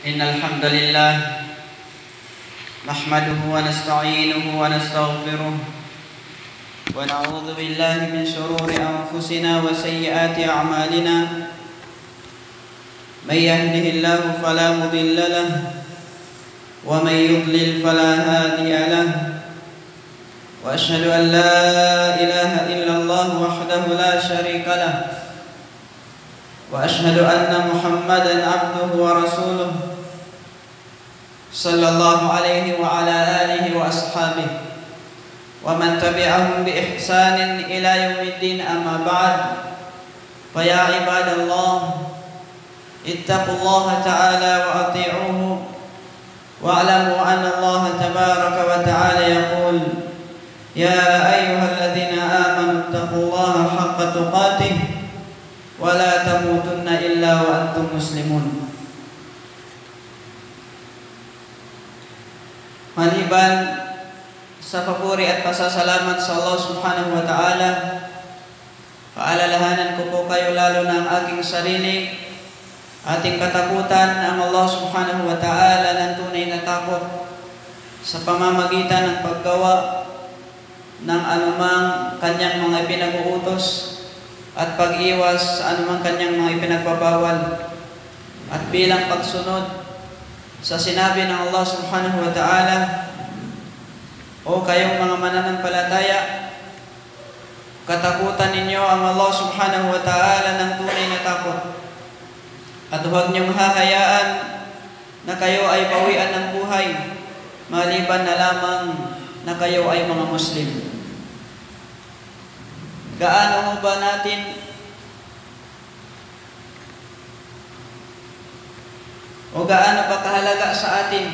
إن الحمد لله نحمده ونستعينه ونستغفره ونعوذ بالله من شرور أنفسنا وسيئات أعمالنا من يهده الله فلا مضل له ومن يضلل فلا هادي له وأشهد أن لا إله إلا الله وحده لا شريك له وأشهد أن محمدا عبده ورسوله صلى الله عليه وعلى آله وأصحابه ومن تبعهم بإحسان إلى يوم الدين. أما بعد فيا عباد الله اتقوا الله تعالى وأطيعوه واعلموا أن الله تبارك وتعالى يقول يا أيها الذين آمنوا اتقوا الله حق تقاته ولا تموتن إلا وأنتم مسلمون. Maliban sa papuri at pasasalamat sa Allah subhanahu wa ta'ala, paalalahanan ko po kayo lalo na ang aking sarili, ating katakutan ang Allah subhanahu wa ta'ala ng tunay na takot sa pamamagitan ng paggawa ng anumang kanyang mga ipinag-uutos at pag-iwas sa anumang kanyang mga ipinagbabawal, at bilang pagsunod sa sinabi ng Allah subhanahu wa ta'ala, o kayong mga mananampalataya, katakutan ninyo ang Allah subhanahu wa ta'ala ng tunay na takot, at huwag niyong hahayaan na kayo ay bawian ng buhay maliban na lamang na kayo ay mga Muslim. Gaano mo ba natin o gaano ba kahalaga sa atin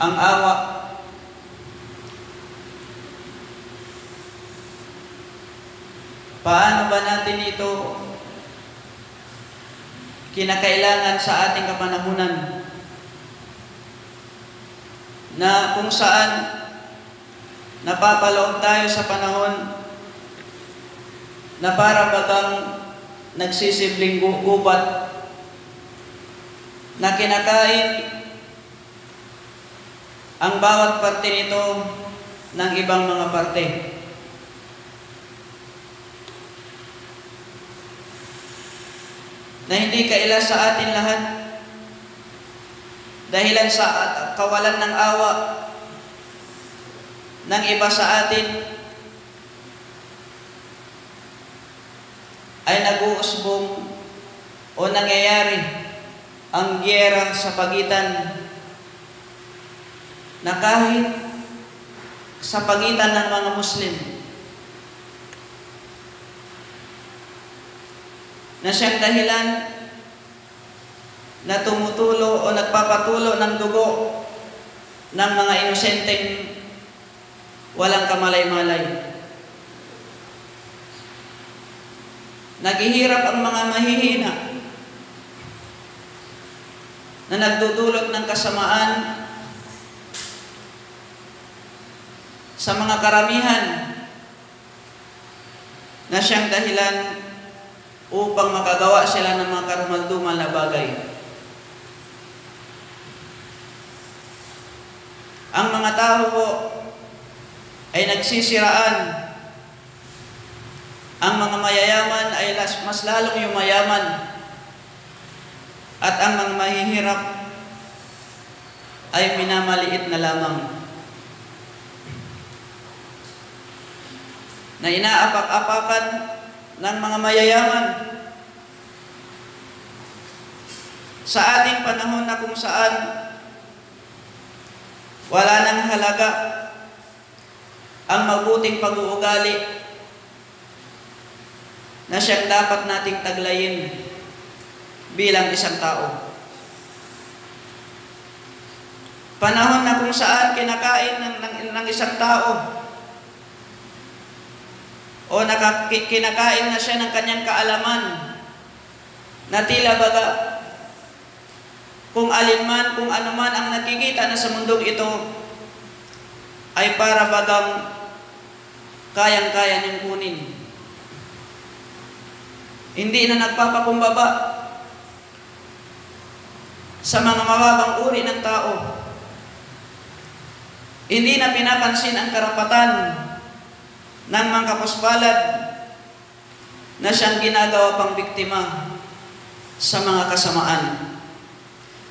ang awa? Paano ba natin ito kinakailangan sa ating kapanahunan, na kung saan napapaloob tayo sa panahon na para bagang nagsisibling gubat na kinakain ang bawat parte nito ng ibang mga parte. Na hindi kaila sa atin lahat dahilan sa kawalan ng awa ng iba sa atin ay nag-uusbong o nangyayari ang giyera sa pagitan na kahit sa pagitan ng mga Muslim, na siyang dahilan na tumutulo o nagpapatulo ng dugo ng mga inosenteng walang kamalay-malay. Naghihirap ang mga mahihina na nagdudulot ng kasamaan sa mga karamihan, na siyang dahilan upang makagawa sila ng mga karumaldumal na bagay. Ang mga tao po ay nagsisiraan. Ang mga mayayaman ay mas lalong yumayaman, at ang mga mahihirap ay minamaliit na lamang, na inaapak-apakan ng mga mayayaman sa ating panahon na kung saan wala nang halaga ang mabuting pag-uugali na siyang dapat nating taglayin bilang isang tao. Panahon na kung saan kinakain ng isang tao o kinakain na siya ng kanyang kaalaman, na tila baga kung alinman, kung anuman ang nakikita na sa mundong ito ay para bagang kayang-kaya niyang kunin. Hindi na nagpapakumbaba sa mga mababang uri ng tao. Hindi na pinapansin ang karapatan ng mga kapuspalad na siyang ginagawa pang biktima sa mga kasamaan.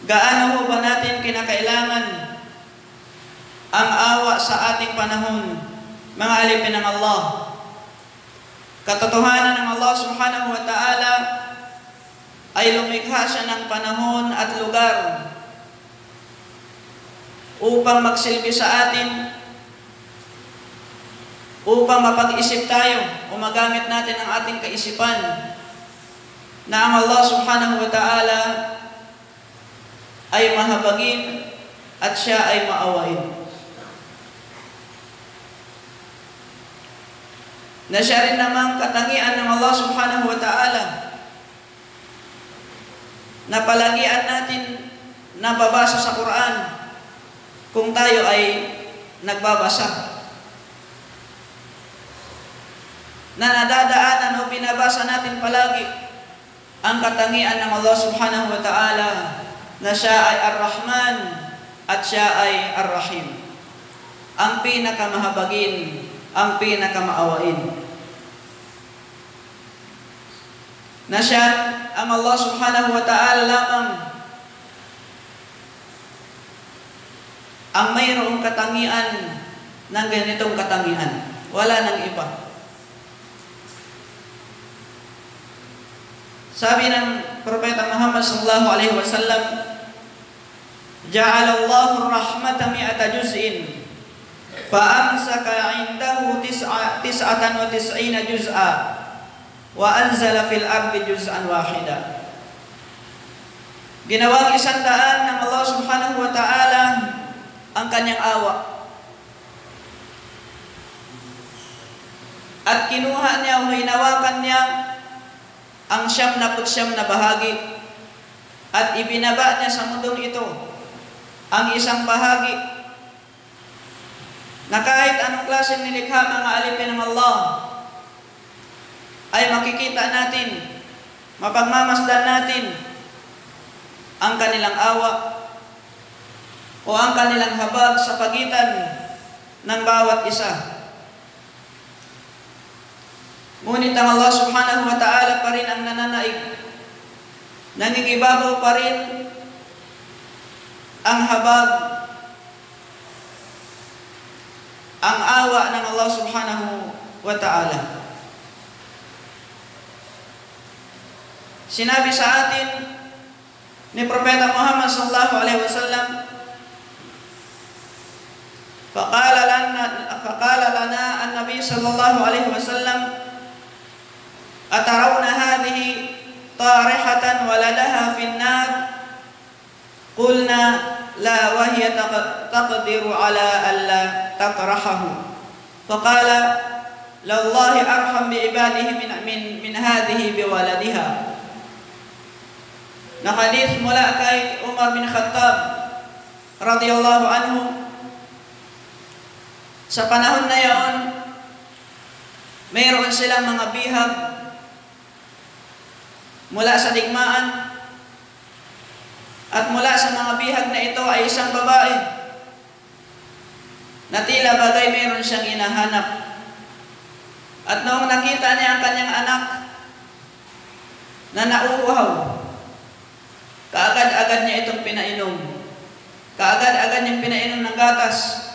Gaano ho ba natin kinakailangan ang awa sa ating panahon, mga alipin ng Allah? Katotohanan ng Allah subhanahu wa ta'ala ay lumikha siya ng panahon at lugar upang magsilbi sa atin, upang mapag-isip tayo o magamit natin ang ating kaisipan na ang Allah subhanahu wa ta'ala ay mahabagin at siya ay maawain. Na siya rin namang katangian ng Allah subhanahu wa ta'ala na palagian natin nababasa sa Quran kung tayo ay nagbabasa. Na nadadaanan o binabasa natin palagi ang katangian ng Allah subhanahu wa ta'ala na siya ay Ar-Rahman at siya ay Ar-Rahim. Ang pinakamahabagin, ang pinakamaawain. Na siya, ang Allah subhanahu wa ta'ala lamang ang mayroong katangian ng ganitong katangian. Wala nang iba. Sabi ng Propeta Muhammad sallallahu alaihi wasallam, "Ja'ala Allahu ar-rahmata mi'ata juz'in, fa amsaka 'indahu tis'atan wa tis'ina juz'a, wa anzala fil ardi juz'an wahida." Ginawang 100 ng Allah subhanahu wa ta'ala ang kanyang awa. At kinuha niya o hinawakan niya ang 99 na bahagi at ibinaba niya sa mundong ito ang isang bahagi na kahit anong klaseng nilikha mga alipin ng Allah ay makikita natin, mapagmamasdan natin ang kanilang awa o ang kanilang habag sa pagitan ng bawat isa. Ngunit ang Allah subhanahu wa ta'ala pa rin ang nananaig. Nangingibabaw pa rin ang habag, ang awa ng Allah subhanahu wa ta'ala. Sinabi sa atin ni Propeta Muhammad sallallahu alaihi wasallam, faqala lana an-nabi sallallahu alaihi wasallam, "Atarawna hadhihi tarihatan waladaha fin nar?" Qulna la wa hiya taqdiru ala alla tatrahahu. Faqala lallahi arham bi ibadihi min hadhihi bi waladiha. Na hadith mula kay Umar bin Khattab radhiyallahu anhu. Sa panahon na yon, mayroon silang mga bihag mula sa digmaan, at mula sa mga bihag na ito ay isang babae na tila bagay mayroon siyang hinahanap. At noong nakita niya ang kanyang anak na nauuhaw, kaagad-agad niya itong pinainom. Kaagad-agad niyang pinainom ng gatas.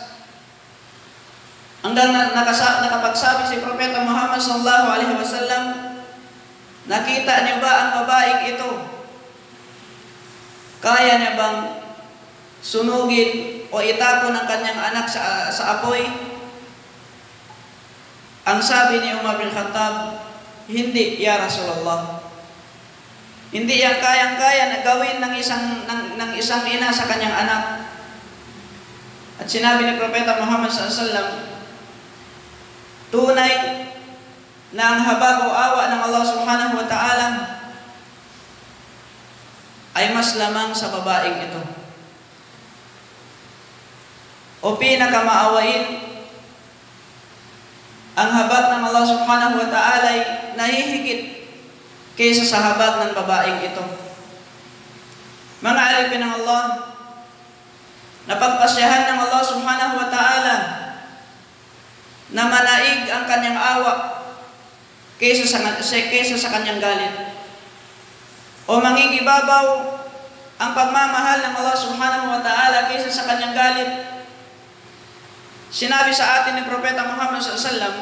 Hanggang nakapagsabi si Propeta Muhammad sallallahu alaihi wasallam, "Nakita niyo ba ang babaeng ito? Kaya niya bang sunugin o itapon ang kanyang anak sa apoy?" Ang sabi ni Umar bin Khattab, "Hindi, ya Rasulullah. Hindi yan kayang-kaya na gawin ng isang ina sa kanyang anak." At sinabi ni Propeta Muhammad sallallahu alaihi wasallam, tunay na ang habag o awa ng Allah subhanahu wa ta'ala ay mas lamang sa babaeng ito. O pinakamaawain, ang habag ng Allah subhanahu wa ta'ala ay nahihigit kaysa sa habag ng babaeng ito. Mga alipin ng Allah, napagpasyahan ng Allah subhanahu wa ta'ala na manaig ang kanyang awa kaysa sa kanyang galit, o mangingibabaw ang pagmamahal ng Allah subhanahu wa ta'ala kaysa sa kanyang galit. Sinabi sa atin ni Propeta Muhammad sallallahu alaihi wasallam,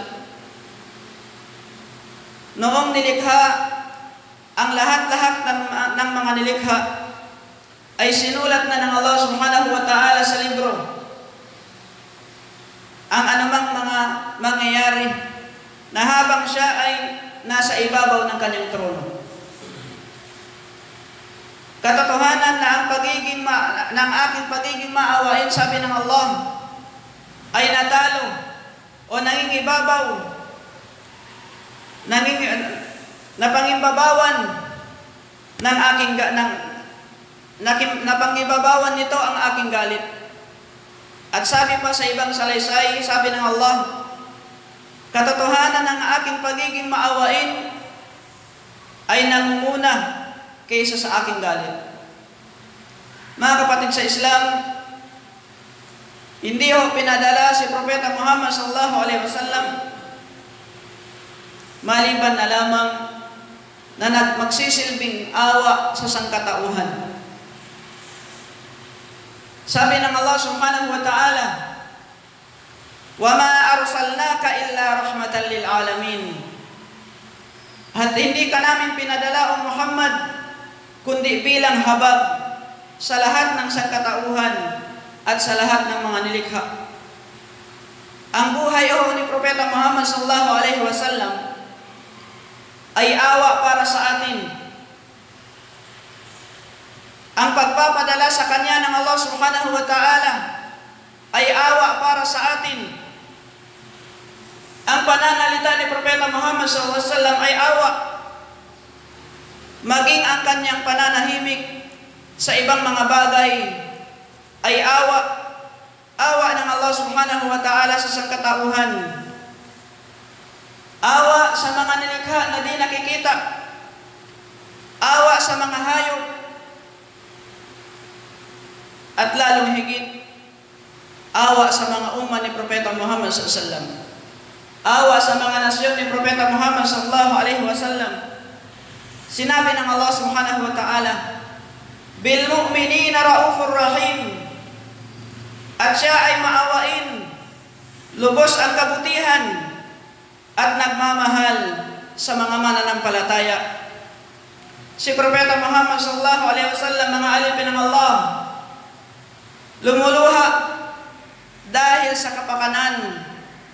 noong nilikha ang lahat-lahat ng mga nilikha, ay sinulat na ng Allah subhanahu wa ta'ala sa libro ang anumang mga mangyayari na habang siya ay nasa ibabaw ng kanyang trono. Katotohanan na ang aking pagiging maawain, sabi ng Allah, ay natalo o nangingibabaw, napangimbabawan napangibabawan nito ang aking galit. At sabi pa sa ibang salaysay, sabi ng Allah, katotohanan ng aking pagiging maawain ay nangunguna kaysa sa aking galit. Mga kapatid sa Islam, hindi ho pinadala si Propeta Muhammad sallallahu alaihi wasallam maliban na lamang na magsisilbing awa sa sangkatauhan. Sabi ng Allah subhanahu wa ta'ala, "Wa ma arsalnaka illa rahmatan lil alamin." At hindi ka namin pinadala, O Muhammad, kundi bilang habag sa lahat ng sangkatauhan at sa lahat ng mga nilikha. Ang buhay ni Propeta Muhammad sallallahu alaihi wasallam ay awa para sa atin. Ang pagpapadala sa kanya ng Allah subhanahu wa ta'ala ay awa para sa atin. Ang pananalita ni Propeta Muhammad sallallahu alaihi wasallam ay awa. Maging ang kanyang pananahimik sa ibang mga bagay ay awa. Awa ng Allah subhanahu wa ta'ala sa sangkatauhan. Awa sa mga nilikha na di nakikita. Awa sa mga hayop. At lalong higit, awa sa mga umma ni Propeta Muhammad sallallahu alaihi wasallam. Awa sa mga nasyon ni Propeta Muhammad sallallahu alaihi wasallam. Sinabi ng Allah subhanahu wa ta'ala, "Bil mu'minina raufur rahim." At siya ay maawain, lubos ang kabutihan, at nagmamahal sa mga mananampalataya. Si Propeta Muhammad sallallahu alaihi wasallam, mga alipin ng Allah, lumuluha dahil sa kapakanan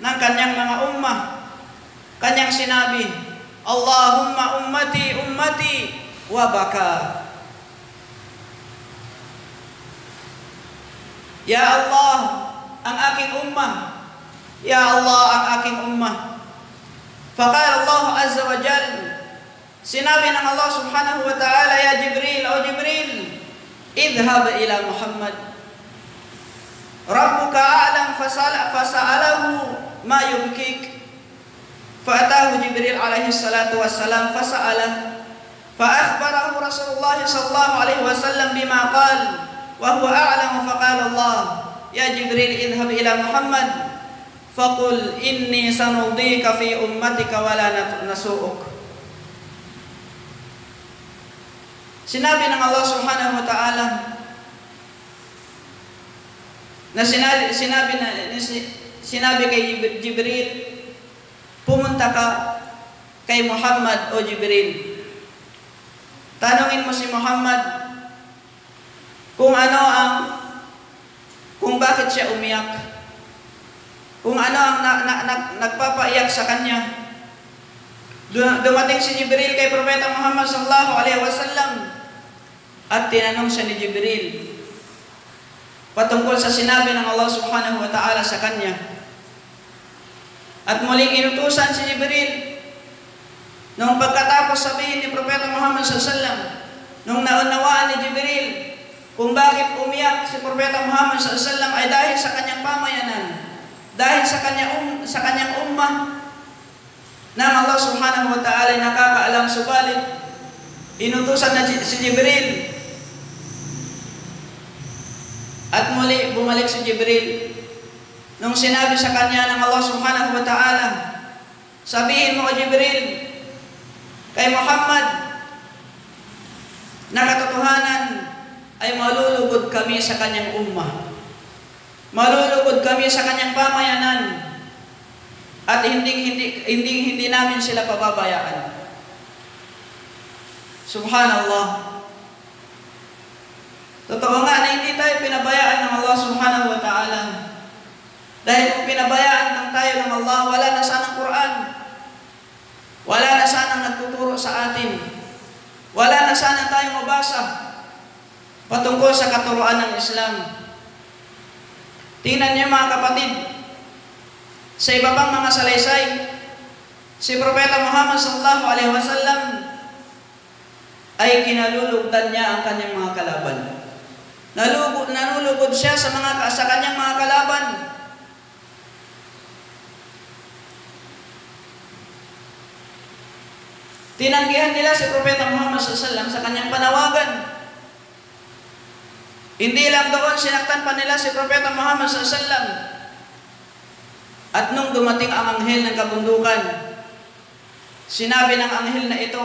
ng kanyang mga ummah. Kanyang sinabi, "Allahumma ummati ummati," wa baka. Ya Allah, ang aking ummah. Ya Allah, ang aking ummah. Faqala Allah azza wa jalla, sinabi ng Allah subhanahu wa ta'ala, "Ya Jibril, o Jibril, idhhab ila Muhammad. Rabbuka a'lam fasa'alahu ma yubkik." Fa'atahu Jibril alaihi salatu wassalam fasa'alah. Fa'akhbarahu Rasulullah sallallahu alaihi wasallam bima qala wa huwa a'lamu. Faqala Allah, "Ya Jibril, idhhab ila Muhammad faqul inni sanudika fi ummatika wa la nasu'uk." Sinabi ng Allah subhanahu wa ta'ala na sinabi kay Jibril, "Pumunta ka kay Muhammad, o Jibril. Tanungin mo si Muhammad kung bakit siya umiyak, kung ano ang nagpapaiyak sa kanya." Dumating si Jibril kay Propeta Muhammad sallallahu alaihi wasallam at tinanong siya ni Jibril patungkol sa sinabi ng Allah subhanahu wa ta'ala sa kanya. At muling inutusan si Jibril nung pagkatapos sabihin ni Propeta Muhammad sallallahu alaihi wasallam, nung naunawaan ni Jibril kung bakit umiyak si Propeta Muhammad sallallahu alaihi wasallam ay dahil sa kanyang pamayanan, dahil sa kanyang ummah na Allah subhanahu wa ta'ala ay nakakaalam, subalit inutusan na si Jibril At muli bumalik si Jibril. Nung sinabi sa kanya ng Allah subhanahu wa ta'ala, sabihin mo o Jibril, kay Muhammad, na katotohanan ay malulugod kami sa kanyang ummah. Malulugod kami sa kanyang pamayanan at hindi namin sila pababayaan. Subhanallah. Totoo nga na hindi tayo pinabayaan ng Allah subhanahu wa ta'ala. Dahil kung pinabayaan lang tayo ng Allah, wala na sanang Quran. Wala na sanang nagtuturo sa atin. Wala na sana tayo mabasa patungkol sa katuruan ng Islam. Tingnan niyo mga kapatid, sa iba pang mga salaysay, si Propeta Muhammad sallallahu alaihi wasallam ay kinalulugdan niya ang kanyang mga kalaban. Nalulugod siya sa kanyang mga kalaban. Tinanggihan nila si Propeta Muhammad sallallahu alaihi wasallam sa kanyang panawagan. Hindi lang doon, sinaktan pa nila si Propeta Muhammad sallallahu alaihi wasallam. At nung dumating ang anghel ng kabundukan, sinabi ng anghel na ito,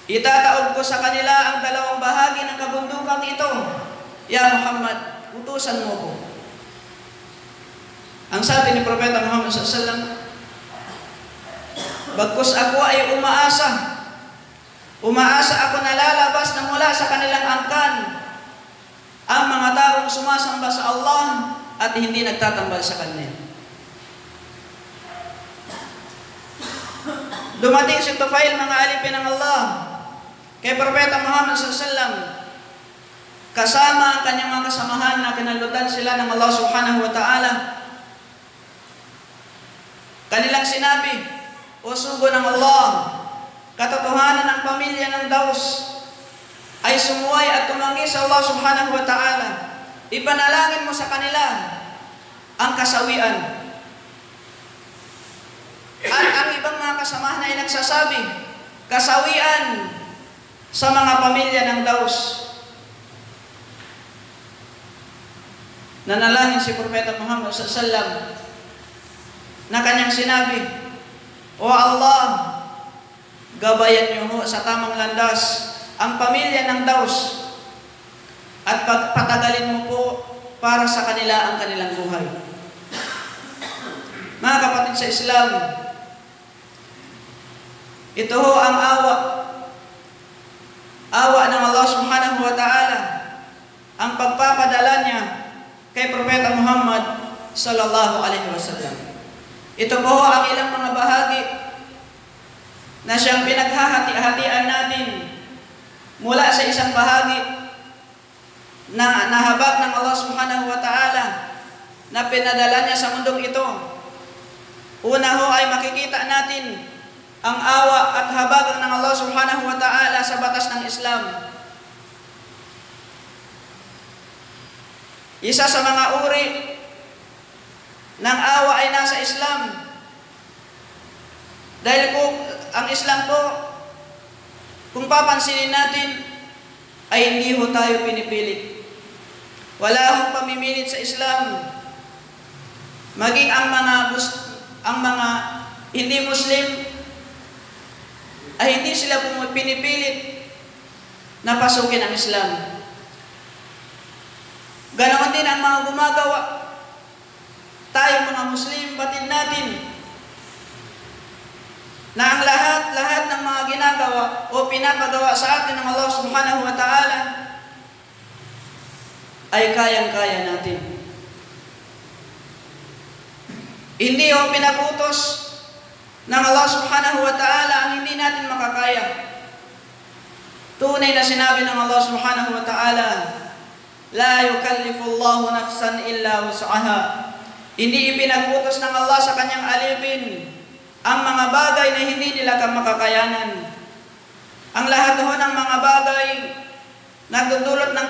itataob ko sa kanila ang dalawang bahagi ng kabundukan ito. Ya Muhammad, utusan mo ko. Ang sabi ni Propeta Muhammad sallallahu alaihi wasallam, bagkus ako ay umaasa ako na lalabas na mula sa kanilang angkan ang mga taong sumasamba sa Allah at hindi nagtatambal sa Kanya. Dumating si Tufail, mga alipin ng Allah, kay Propeta Muhammad sallallahu alaihi wasallam, kasama ang kanyang mga kasamahan na kinalutan sila ng Allah subhanahu wa ta'ala. Kanilang sinabi, o sugo ng Allah, katotohanan ng pamilya ng Daus ay sumuway at tumangi sa Allah subhanahu wa ta'ala. Ipanalangin mo sa kanila ang kasawian. At ang ibang mga kasamahan ay nagsasabi, kasawian sa mga pamilya ng Daus. Nanalangin si Propeta Muhammad sallallahu alaihi wasallam na kanyang sinabi, O Allah, gabayan niyo ho sa tamang landas ang pamilya ng Daus at patagalin mo po para sa kanila ang kanilang buhay. Mga kapatid sa Islam, ito ho ang awa ng Allah subhanahu wa ta'ala, ang pagpapadala niya kay Propeta Muhammad sallallahu alaihi wasallam. Ito po ang ilang mga bahagi na siyang pinaghahati-hatian natin mula sa isang bahagi na nahabag ng Allah subhanahu wa ta'ala na pinadala niya sa mundong ito. Una ho ay makikita natin ang awa at habag ng Allah subhanahu wa ta'ala sa batas ng Islam. Isa sa mga uri ng awa ay nasa Islam. Dahil kung ang Islam po, kung papansinin natin, ay hindi ho tayo pinipilit. Wala hong pamimilit sa Islam. Maging ang mga hindi Muslim ay hindi sila pinipilit na pasukin ang Islam. Ganoon din ang mga gumagawa. Tayo mga Muslim, batid natin na ang lahat ng mga ginagawa o pinapagawa sa atin ng Allah subhanahu wa ta'ala ay kayang-kaya natin. Hindi o pinagutos ng Allah subhanahu wa ta'ala ang hindi natin makakaya. Tunay na sinabi ng Allah subhanahu wa ta'ala, la yukallifu Allahu nafsan illa wus'aha. Hindi ipinagutos ng Allah sa kanyang alipin ang mga bagay na hindi nila makakayanan. Ang lahat ho ng mga bagay nagdudulot ng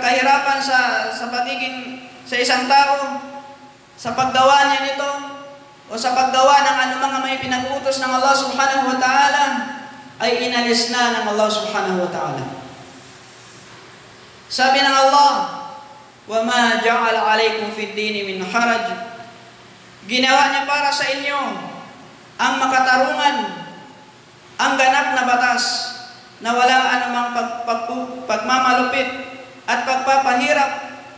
kahirapan sa pagiging sa isang tao, sa paggawa niya nito, o sa paggawa ng anumang may pinag-utos ng Allah subhanahu wa ta'ala, ay inalis na ng Allah subhanahu wa ta'ala. Sabi ng Allah, wa ma ja'ala 'alaikum fid dini min haraj. Ginawa niya para sa inyo ang makatarungan, ang ganap na batas na walang anumang pagmamalupit at pagpapahirap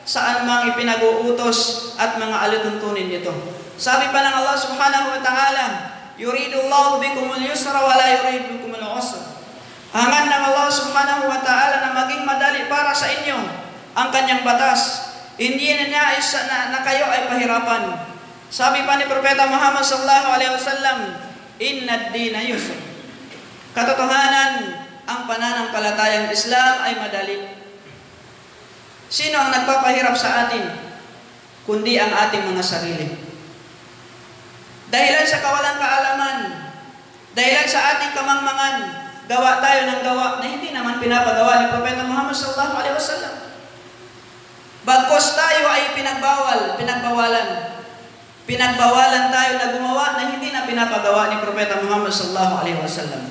sa anumang ipinag-uutos at mga alituntunin nito. Sabi pa ng Allah subhanahu wa ta'ala, yuridullahu bikumul yusra wa la yuridu bikumul usra. Hangad ng Allah subhanahu wa ta'ala na maging madali para sa inyo ang kanyang batas. Hindi na nais na kayo ay pahirapan. Sabi pa ni Propeta Muhammad sallallahu alaihi wasallam, inna ad-dina yusr. Katotohanan, ang pananampalatayang Islam ay madali. Sino ang nagpapahirap sa atin? Kundi ang ating mga sarili. Dahilan sa kawalang kaalaman, dahilan sa ating kamangmangan, gawa tayo ng gawa na hindi naman pinapagawa ni Propeta Muhammad sallallahu alaihi wasallam. Bagkos tayo ay pinagbawalan. Pinagbawalan tayo na gumawa na hindi na pinapagawa ni Propeta Muhammad sallallahu alaihi wasallam.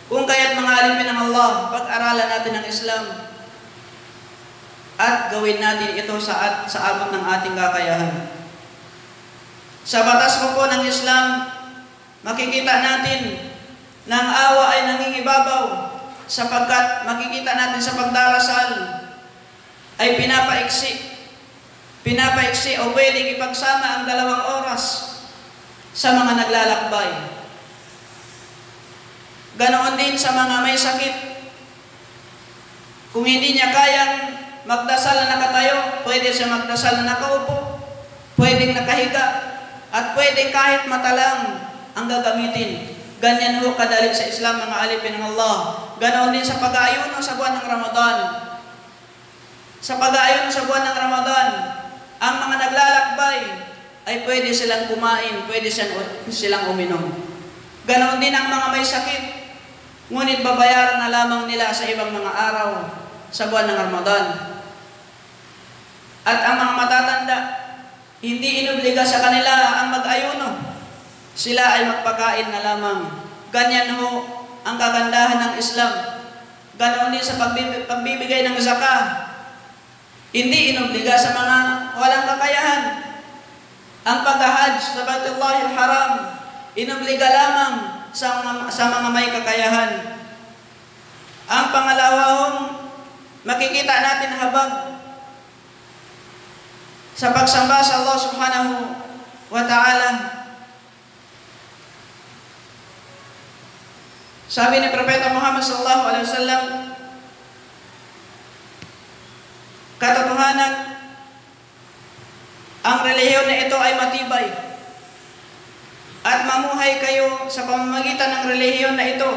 Kung kaya't mga alipin ng Allah, pag-aralan natin ang Islam at gawin natin ito sa abot ng ating kakayahan. Sa batas po ng Islam, makikita natin na ang awa ay nangingibabaw sapagkat makikita natin sa pagdarasal ay pinapaiksi o pwedeng ipagsama ang 2 oras sa mga naglalakbay. Ganoon din sa mga may sakit. Kung hindi niya kayang magdasal na nakatayo, pwede siya magdasal na nakaupo, pwedeng nakahiga, at pwedeng kahit mata lang ang gagamitin. Ganyan ho kadali sa Islam, mga alipin ng Allah. Ganoon din sa pag-aayuno sa buwan ng Ramadan. Sa pag-aayuno sa buwan ng Ramadan, ang mga naglalakbay ay pwede silang kumain, pwede silang uminom. Ganoon din ang mga may sakit, ngunit babayaran na lamang nila sa ibang mga araw sa buwan ng Ramadan. At ang mga matatanda, hindi inobliga sa kanila ang mag-ayuno. Sila ay magpakain na lamang. Ganyan ho ang kagandahan ng Islam. Ganoon din sa pagbibigay ng zakah. Hindi inobliga sa mga walang kakayahan. Ang pag-hajj sa Baitullahil Haram, inobliga lamang sa mga may kakayahan. Ang pangalawang makikita natin habag sa pagsamba sa Allah subhanahu wa ta'ala. Sabi ni Propeta Muhammad sallallahu alaihi wasallam, katotohanan, ang relihiyon na ito ay matibay at mamuhay kayo sa pamamagitan ng relihiyon na ito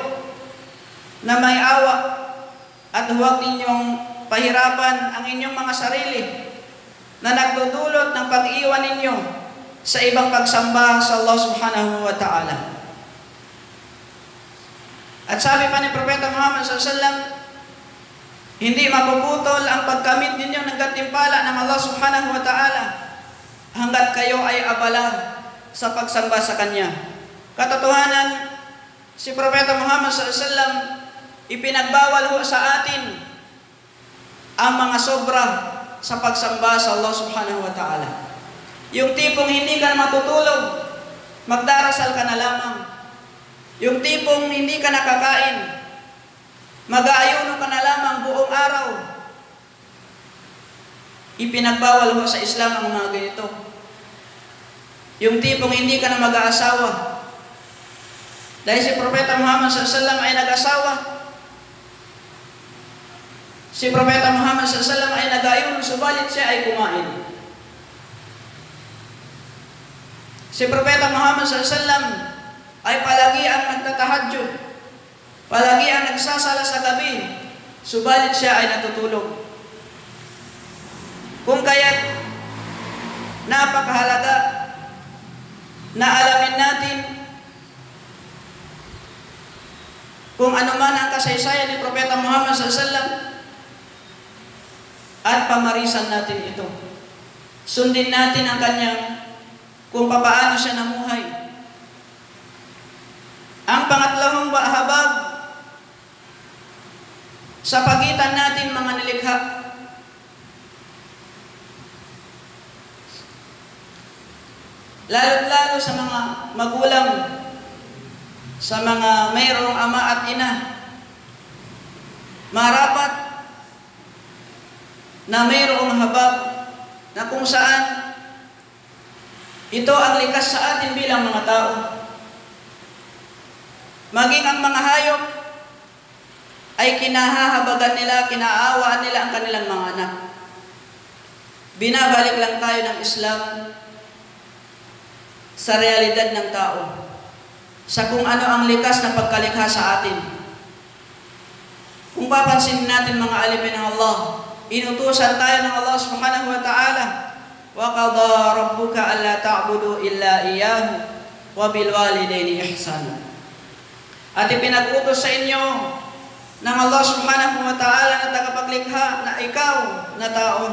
na may awa at huwag ninyong pahirapan ang inyong mga sarili na nagdudulot ng pag-iwan ninyo sa ibang pagsamba sa Allah subhanahu wa ta'ala. At sabi pa ni Propeta Muhammad sallallahu alaihi wasallam, hindi mapuputol ang pagkamit ninyo ng gantimpala ng Allah subhanahu wa ta'ala hanggat kayo ay abala sa pagsamba sa Kanya. Katotohanan, si Propeta Muhammad sallallahu alaihi wasallam ipinagbawal ho sa atin ang mga sobra sa pagsamba sa Allah subhanahu wa ta'ala. Yung tipong hindi ka na matutulog, magdarasal ka na lamang. Yung tipong hindi ka nakakain, mag-aayuno ka na lamang buong araw. Ipinagbawal ho sa Islam ang mga ganito. Yung tipong hindi ka na mag-aasawa. Dahil si Propeta Muhammad sallallahu alaihi wasallam ay nag-asawa. Si Propeta Muhammad sallallahu alaihi wasallam ay nag-aayuno, subalit siya ay kumain. Si Propeta Muhammad sallallahu alaihi wasallam ay palagi ang nagtatahajjud, palagi ang nagsasala sa gabi, subalit siya ay natutulog. Kung kaya't napakahalaga na alamin natin kung ano man ang kasaysayan ni Propeta Muhammad sallallahu alaihi wasallam at pamarisan natin ito. Sundin natin ang kanyang kung papaano siya namuhay. Ang pangatlong habag sa pagitan natin mga nilikha lalo-lalo sa mga magulang, sa mga mayroong ama at ina. Marapat na mayroong habag na kung saan ito ang likas sa atin bilang mga tao. Maging ang mga hayop ay kinahahabagan nila, kinaawaan nila ang kanilang mga anak. Binabalik lang tayo ng Islam sa realidad ng tao, sa kung ano ang likas na pagkalikha sa atin. Kung papansinin natin mga alipin ng Allah, inutusan tayo ng Allah subhanahu wa ta'ala, وَقَضَى رَبُّكَ أَلَّا تَعْبُدُوا إِلَّا إِيَّاهُ وَبِالْوَالِدَيْنِ إِحْسَانًا. At ipinag-utos sa inyo ng Allah subhanahu wa ta'ala na tagapaglikha na ikaw na tao,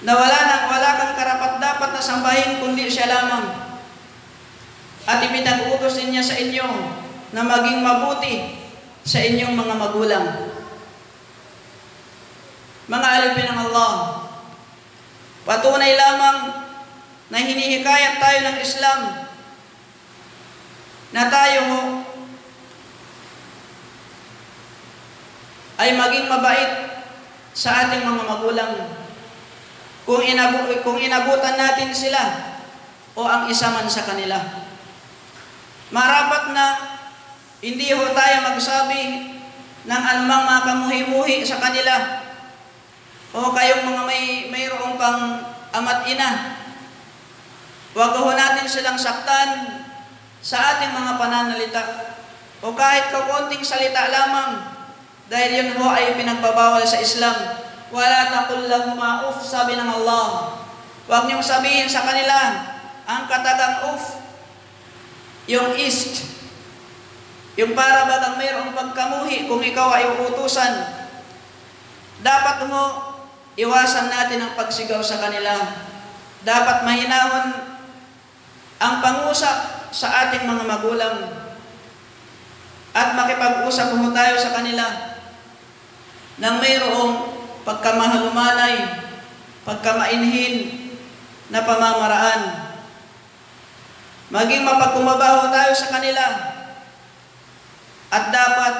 na wala kang karapat-dapat na sambahin kundi siya lamang. At ipinag-utos din niya sa inyo na maging mabuti sa inyong mga magulang. Mga alipin ng Allah, patunay lamang na hinihikayat tayo ng Islam na tayo ay maging mabait sa ating mga magulang. Kung inabutan natin sila o ang isa man sa kanila. Marapat na hindi tayo magsabi ng anumang mga kamuhi-muhi sa kanila o kayong mga mayroong pang ama't ina. Huwag natin silang saktan sa ating mga pananalita o kahit kaunting salita lamang, dahil yun ay pinagbabawal sa Islam. Wala taqul lahuma uff, sabi ng Allah. Huwag niyong sabihin sa kanila ang katagang uff, yung ist, yung para bagang mayroong pagkamuhi kung ikaw ay uutusan. Dapat iwasan natin ang pagsigaw sa kanila. Dapat mahinahon ang pangusap sa ating mga magulang at makipag-usap tayo sa kanila ng mayroong pagkamahalumanay, pagkamainhin na pamamaraan. Maging mapagkumabaho tayo sa kanila at dapat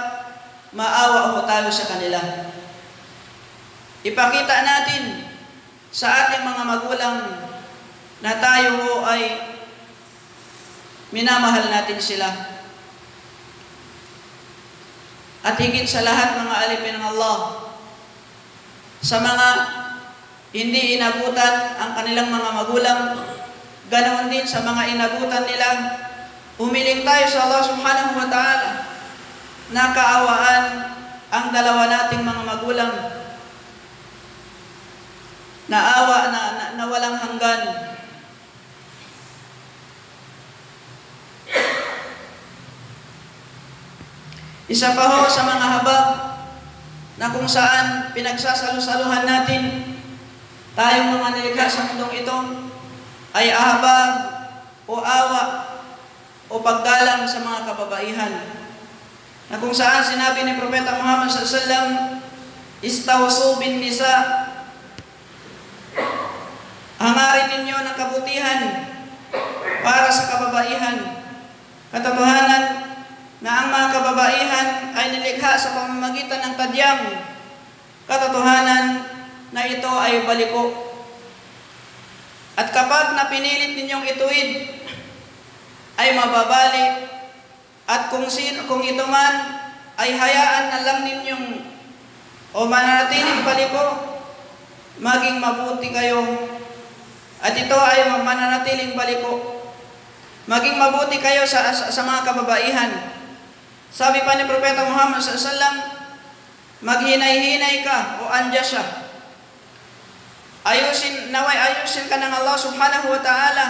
maawa tayo sa kanila. Ipakita natin sa ating mga magulang na tayo ay minamahal natin sila. At higit sa lahat mga alipin ng Allah, sa mga hindi inabutan ang kanilang mga magulang, ganoon din sa mga inabutan nila, humiling tayo sa Allah subhanahu wa ta'ala na kaawaan ang dalawa nating mga magulang, na awa na walang hanggan. Isa pa sa mga habag na kung saan pinagsasalusaluhan natin tayong mga nilikha sa mundong ito ay habag o awa o paggalang sa mga kababaihan. Na kung saan sinabi ni Propeta Muhammad SAW, istawsu bin nisa, hangarin ninyo ng kabutihan para sa kababaihan. Katotohanan na ang mga kababaihan ay nilikha sa pamamagitan ng tadyang. Katotohanan na ito ay baliko. At kapag napinilit ninyong ituwid, ay mababali. At kung ito man ay hayaan na lang ninyong o mananatiling baliko, maging mabuti kayo. At ito ay mananatiling baliko. Maging mabuti kayo sa mga kababaihan. Sabi pa ni Propeta Muhammad SAW, maghinay-hinay ka o andya siya. Ayusin ka ng Allah subhanahu wa ta'ala.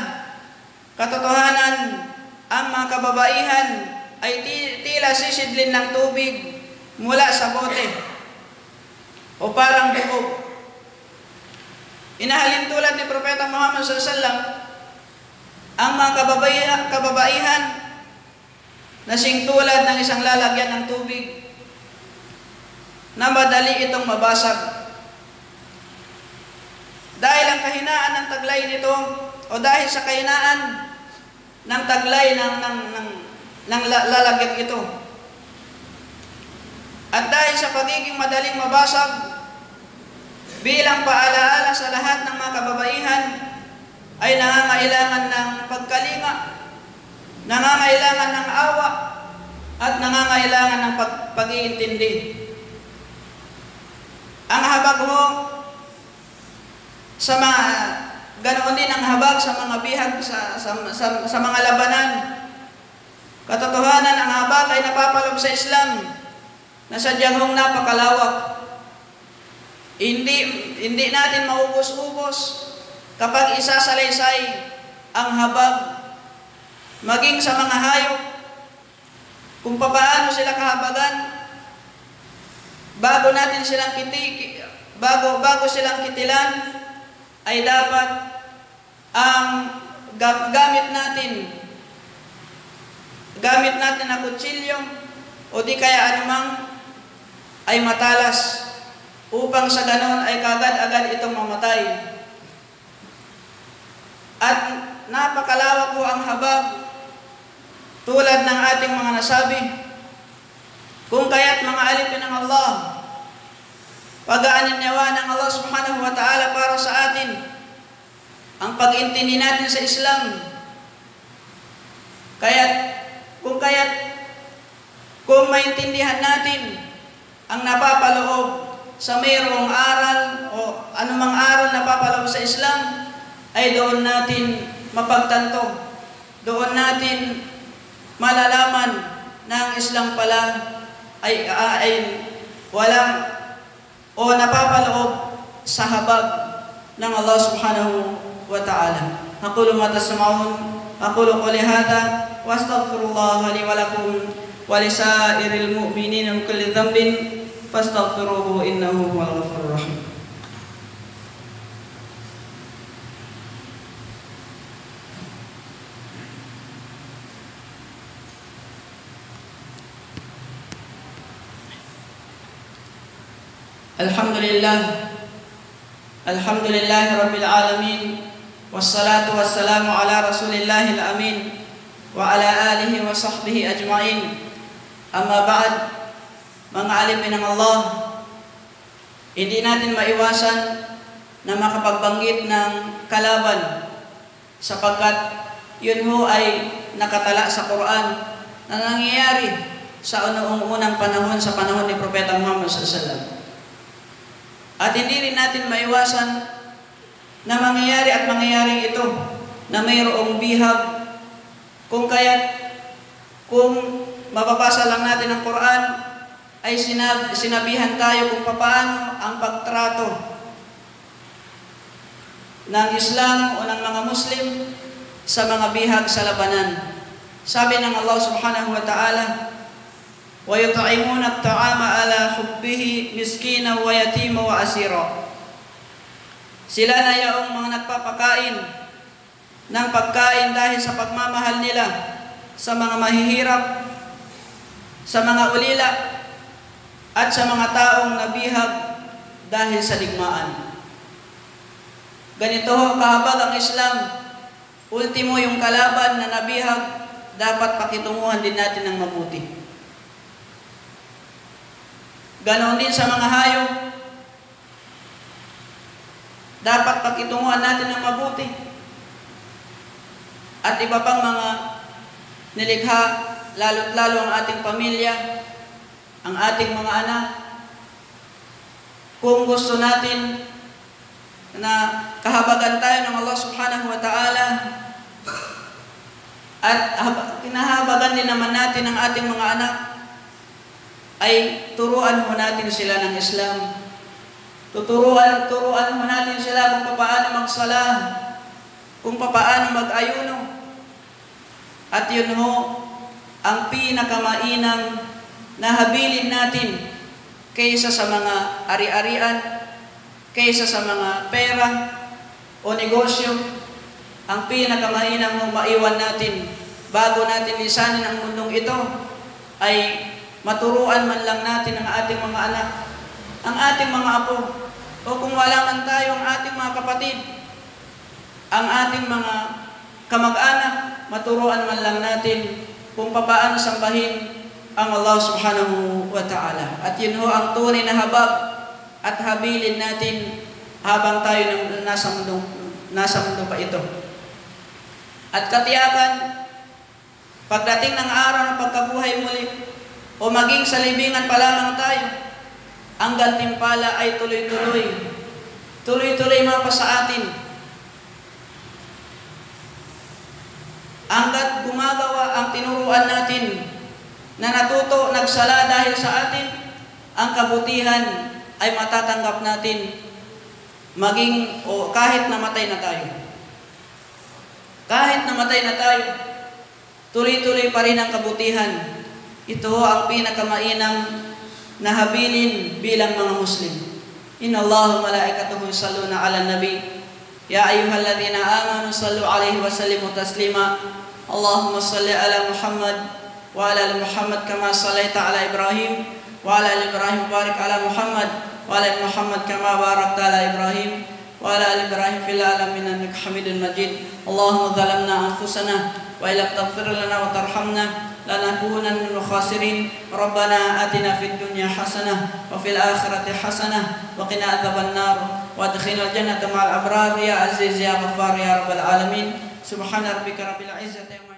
Katotohanan, ang mga kababaihan ay tila sisidlin ng tubig mula sa bote o parang bubog. Inahalin tulad ni Propeta Muhammad SAW, ang mga kababaihan na singtulad ng isang lalagyan ng tubig na madali itong mabasag. Dahil ang kahinaan ng taglay nito o dahil sa kahinaan ng taglay ng lalagyan ito. At dahil sa pagiging madaling mabasag, bilang paalaala sa lahat ng mga kababaihan, ay nangangailangan ng pagkalinga, nangangailangan ng awa, at nangangailangan ng pag-iintindi. Ang habag ho, sa mga, ganoon din ang habag sa mga bihag, sa mga labanan. Katotohanan, ang habag ay napapaloob sa Islam na sadyang hong napakalawak. Hindi natin maubos-ubos kapag isasalaysay ang habag, maging sa mga hayop, kung paano sila kahabagan, bago silang kitilan, ay dapat ang gamit natin na kutsilyo o di kaya anumang ay matalas, upang sa ganon ay kagad-agad itong mamatay. At napakalawak po ang habag, tulad ng ating mga nasabi, kung kaya't mga alipin ng Allah, pag-aaninyawa ng Allah subhanahu wa ta'ala para sa atin ang pag-intindi natin sa Islam. Kung maintindihan natin ang napapaloob sa mayroong aral o anumang aral na papaloob sa Islam, ay doon natin mapagtanto, doon natin malalaman na ang Islam pala ay walang o napapaloob sa habag ng Allah subhanahu wa ta'ala. Aqulu ma tasma'un, aqulu qawli hadha wa astaghfirullah li wa lakum wa lisairil mu'minina min kulli dhanbin fastaghfiruhu innahu huwal ghafurur rahim. Alhamdulillah rabbil alamin, wassalatu wassalamu ala rasulillahil amin wa ala alihi wa sahbihi ajma'in. Amma ba'd, mga alimin ng Allah, hindi natin maiwasan na makapagbanggit ng kalaban, sapagkat yun ho ay nakatala sa Quran na nangyayari sa unang panahon, sa panahon ni Propeta Muhammad sallallahu alaihi wasallam. At hindi rin natin maiwasan na mangyayari ito na mayroong bihag, kung mababasa lang natin ang Quran, ay sinabihan tayo kung paano ang pagtrato ng Islam o ng mga Muslim sa mga bihag sa labanan. Sabi ng Allah subhanahu wa ta'ala, وَيُطْعِمُونَ الطَّعَامَ عَلَى حُبِّهِ مِسْكِينًا وَيَتِيمًا وَأَسِيرًا. Sila na yaong mga nagpapakain ng pagkain dahil sa pagmamahal nila sa mga mahihirap, sa mga ulila, at sa mga taong nabihag dahil sa digmaan. Ganito ho kahabag ang Islam. Ultimo yung kalaban na nabihag, dapat pakitunguhan din natin ng mabuti. Ganon din sa mga hayop, dapat pakitunguhan natin ng mabuti. At iba pang mga nilikha, lalo't lalo ang ating pamilya, ang ating mga anak. Kung gusto natin na kahabagan tayo ng Allah subhanahu wa ta'ala, at kinahabagan din naman natin ang ating mga anak, ay turuan mo natin sila ng Islam. Turuan mo natin sila kung paano magsala, kung paano mag-ayuno. At yun ho ang pinakamainam na habilin natin kaysa sa mga ari-arian, kaysa sa mga pera o negosyo. Ang pinakamainam mong maiwan natin bago natin lisanin ang mundong ito ay maturuan man lang natin ang ating mga anak, ang ating mga apo, o kung wala man tayo ang ating mga kapatid, ang ating mga kamag-anak, maturuan man lang natin kung paano sambahin ang Allah subhanahu wa ta'ala. At yun ho ang tunay na habag at habilin natin habang tayo nasa mundo pa ito. At katiyakan, pagdating ng araw ng pagkabuhay muli, o maging sa libingan pa lamang tayo, ang gantimpala ay tuloy-tuloy. Tuloy-tuloy mga pa sa atin. Hanggat gumagawa ang tinuruan natin na natuto, nagsala dahil sa atin, ang kabutihan ay matatanggap natin maging o kahit namatay na tayo. Kahit namatay na tayo, tuloy-tuloy pa rin ang kabutihan. Ito ang pinakamainam na habilin bilang mga Muslim. Inna Allahu malaikatahu yusalluna 'alan nabi. Ya ayyuhalladhina amanu sallu 'alaihi wa sallimu taslima. Allahumma salli 'ala Muhammad wa 'ala ali Muhammad kama shallaita 'ala Ibrahim wa 'ala ali Ibrahim barik 'ala Muhammad wa 'ala ali Muhammad kama barakta 'ala Ibrahim wa 'ala ali Ibrahim fil alamin innaka Hamidum Majid. Allahumma zalamna anfusana wa illam taghfir lana wa tarhamna lanakunanna minal khasirin. Rabbana atina fid dunya hasanah wa fil akhirati hasanah wa qina adzabannar wa adkhilna jannata ma'al abrar ya aziz ya ghaffar ya rabbal alamin. Subhana rabbika rabbil izzati amma